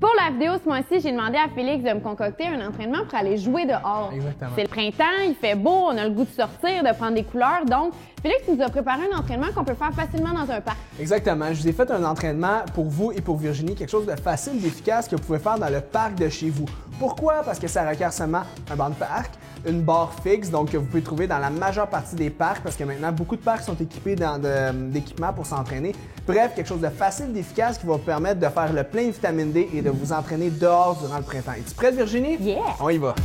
Pour la vidéo ce mois-ci, j'ai demandé à Félix de me concocter un entraînement pour aller jouer dehors. Exactement. C'est le printemps, il fait beau, on a le goût de sortir, de prendre des couleurs. Donc, Félix nous a préparé un entraînement qu'on peut faire facilement dans un parc. Exactement. Je vous ai fait un entraînement pour vous et pour Virginie, quelque chose de facile et efficace que vous pouvez faire dans le parc de chez vous. Pourquoi? Parce que ça requiert seulement un banc de parc, une barre fixe, donc que vous pouvez trouver dans la majeure partie des parcs, parce que maintenant, beaucoup de parcs sont équipés d'équipements pour s'entraîner. Bref, quelque chose de facile et efficace qui va vous permettre de faire le plein de vitamine D et de vous entraîner dehors durant le printemps. Es-tu prête, Virginie? Yeah! On y va!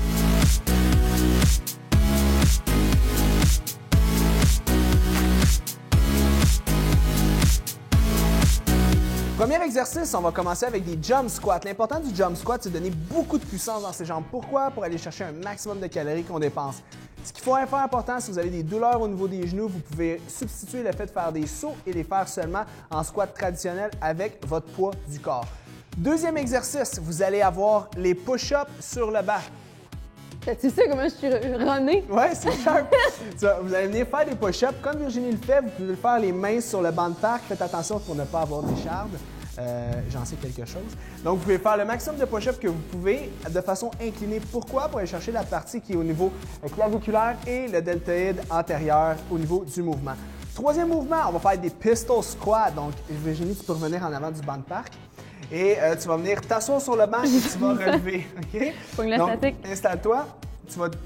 Premier exercice, on va commencer avec des jump squats. L'important du jump squat, c'est de donner beaucoup de puissance dans ses jambes. Pourquoi? Pour aller chercher un maximum de calories qu'on dépense. Ce qu'il faut faire important, si vous avez des douleurs au niveau des genoux, vous pouvez substituer le fait de faire des sauts et les faire seulement en squat traditionnel avec votre poids du corps. Deuxième exercice, vous allez avoir les push-ups sur le banc. Tu sais comment je suis runée? Oui, c'est sharp. Vous allez venir faire des push-ups. Comme Virginie le fait, vous pouvez le faire les mains sur le banc de parc. Faites attention pour ne pas avoir d'écharde. J'en sais quelque chose. Donc, vous pouvez faire le maximum de push-ups que vous pouvez de façon inclinée. Pourquoi? Pour aller chercher la partie qui est au niveau claviculaire et le deltoïde antérieur au niveau du mouvement. Troisième mouvement, on va faire des pistol squats. Donc, Virginie, tu peux revenir en avant du banc de parc. Et tu vas venir t'asseoir sur le banc et tu vas relever. OK? Pogne la statique. Installe-toi.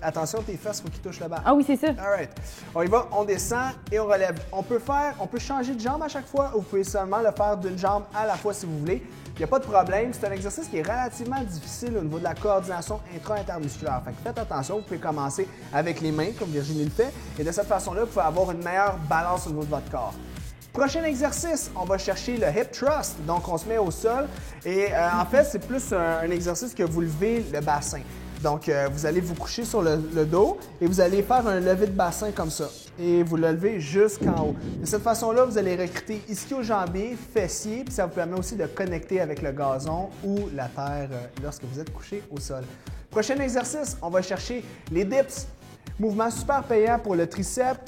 Attention, tes fesses, il faut qu'ils touchent le banc. Ah oui, c'est ça. All right. On y va, on descend et on relève. On peut changer de jambe à chaque fois ou vous pouvez seulement le faire d'une jambe à la fois si vous voulez. Il n'y a pas de problème. C'est un exercice qui est relativement difficile au niveau de la coordination intra-intermusculaire. Fait que faites attention, vous pouvez commencer avec les mains comme Virginie le fait. Et de cette façon-là, vous pouvez avoir une meilleure balance au niveau de votre corps. Prochain exercice, on va chercher le hip thrust. Donc, on se met au sol et en fait, c'est plus un exercice que vous levez le bassin. Donc, vous allez vous coucher sur le dos et vous allez faire un lever de bassin comme ça. Et vous le levez jusqu'en haut. De cette façon-là, vous allez recruter ischio-jambier, fessier, puis ça vous permet aussi de connecter avec le gazon ou la terre lorsque vous êtes couché au sol. Prochain exercice, on va chercher les dips. Mouvement super payant pour le triceps,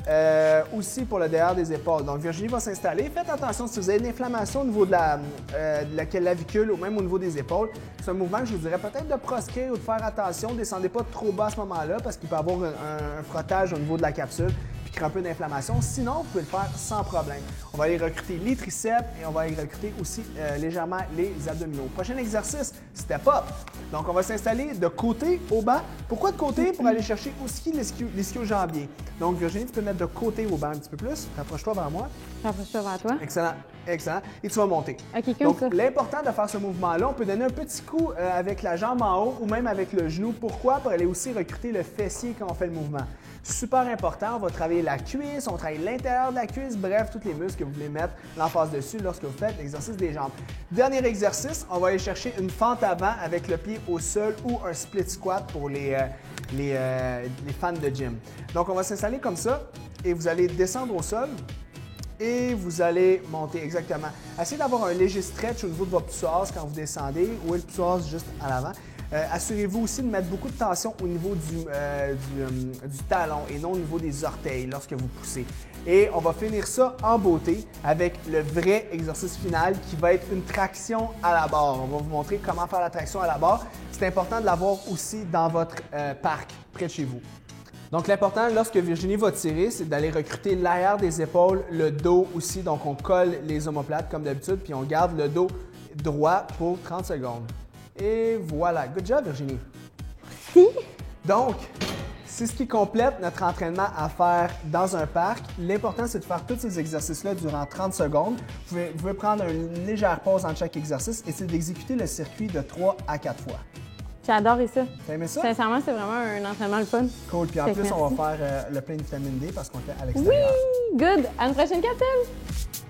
aussi pour le derrière des épaules. Donc, Virginie va s'installer. Faites attention si vous avez une inflammation au niveau de la clavicule ou même au niveau des épaules. C'est un mouvement que je vous dirais peut-être de proscrire ou de faire attention. Descendez pas trop bas à ce moment-là parce qu'il peut y avoir un frottage au niveau de la capsule puis créer un peu d'inflammation. Sinon, vous pouvez le faire sans problème. On va aller recruter les triceps et on va aller recruter aussi légèrement les abdominaux. Prochain exercice, step up. Donc, on va s'installer de côté au banc. Pourquoi de côté? Pour aller chercher aussi l'ischio-jambier. Donc, Virginie, tu peux mettre de côté au banc un petit peu plus. Rapproche-toi vers moi. Rapproche-toi vers toi. Excellent, excellent. Et tu vas monter. OK, donc, ça. l'important de faire ce mouvement-là, on peut donner un petit coup avec la jambe en haut ou même avec le genou. Pourquoi? Pour aller aussi recruter le fessier quand on fait le mouvement. Super important, on va travailler la cuisse, on travaille l'intérieur de la cuisse, bref, tous les muscles que vous voulez mettre l'emphase dessus lorsque vous faites l'exercice des jambes. Dernier exercice, on va aller chercher une fente avant avec le pied au sol ou un split squat pour les fans de gym. Donc, on va s'installer comme ça et vous allez descendre au sol et vous allez monter exactement. Essayez d'avoir un léger stretch au niveau de votre psoas quand vous descendez ou le psoas juste à l'avant. Assurez-vous aussi de mettre beaucoup de tension au niveau du talon et non au niveau des orteils lorsque vous poussez. Et on va finir ça en beauté avec le vrai exercice final qui va être une traction à la barre. On va vous montrer comment faire la traction à la barre. C'est important de l'avoir aussi dans votre parc, près de chez vous. Donc, l'important, lorsque Virginie va tirer, c'est d'aller recruter l'arrière des épaules, le dos aussi. Donc, on colle les omoplates comme d'habitude, puis on garde le dos droit pour 30 secondes. Et voilà. Good job, Virginie. Si. Donc, c'est ce qui complète notre entraînement à faire dans un parc. L'important, c'est de faire tous ces exercices-là durant 30 secondes. Vous pouvez prendre une légère pause entre chaque exercice et c'est d'exécuter le circuit de 3 à 4 fois. J'ai adoré ça. T'as aimé ça? Sincèrement, c'est vraiment un entraînement le fun. Cool. Puis en plus, on va faire le plein de vitamine D parce qu'on le fait à l'extérieur. Oui! Good! À une prochaine capsule!